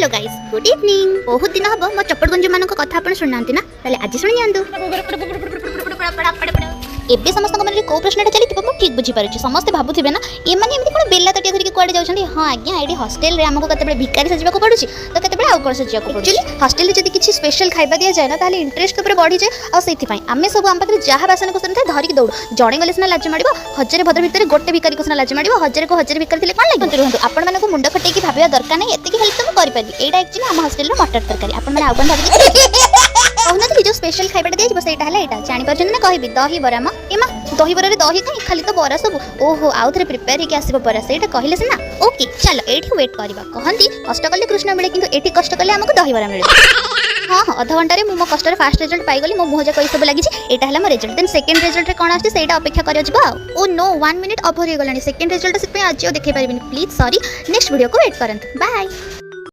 Hello guys good evening. बहुत दिन हम मो चपड़गंज मान कथा आप शुणुना ना आज शुणी एबे समस्त मन में कौ प्रश्न चली ठीक बुझीपारे समस्त भावुवे ना ये मैंने कौन बेला तटिया धरिक कड़े जाऊँ। हाँ आज्ञा ये हस्टेल में आमको कते भिकारी सजाक पड़ू तो कते आउ कौन सजाक पड़े। हस्टेल में जब किसी स्पेशल खाଇବା दि जाए ना ताले इंटरेस्ट बढ़ी जाए और आम सब आम पाखे जहाँ बासन कुसन था धरिक दौड़ जड़े गले सीना लाज माड़ हजार भद्र भितर गोटे भिकारी को लाज माड़ हजार को हजार भिकारी थे कौन लगे रुहतु आपण मानक मुंड फटेक भाव दरकार नहीं एतिक हेल्प तो मुझे करें। यहाँ एक्चुअली आम हस्टेल मटर तरकारी आपण मैंने आउ कौन कहना जो स्पेशल खाଇବା दिया ସେଇଟା ହେଲା ଏଇଟା ଜାଣିପାରୁଛନ୍ତି ନା କହିବି ଦହି ବରା ମ ଏମା ଦହି ବରାରେ ଦହି କାଇଁ ଖାଲି ତ ବରା ସବୁ ଓହୋ ଆଉ ଥରେ ପ୍ରିପେୟାର ହେଇକି ଆସିବ ବରା ସେଇଟା କହିଲେ ସିନା ଓକେ ଚାଲ ଏଇଠି ୱେଟ୍ କରିବା। କହନ୍ତି କଷ୍ଟ କଲେ କୃଷ୍ଣ ମିଳେ କିନ୍ତୁ ଏଠି କଷ୍ଟ କଲେ ଆମକୁ ଦହି ବରା ମିଳେ। हाँ हाँ अध घंटे में मो कष्टर फास्ट रिजल्ट पाइगली मो मुह जाक सब लगी एटा हला मो रिजल्ट देन सेकंड रिजल्ट रे कोन आछि सेटा अपेक्षा करियो जिबा। ओ नो 1 मिनिट ओवर हो गलानी सेकंड रिजल्ट से आज देखे पारिबिनी प्लीज सॉरी नेक्स्ट वीडियो को वेट करंत बाय।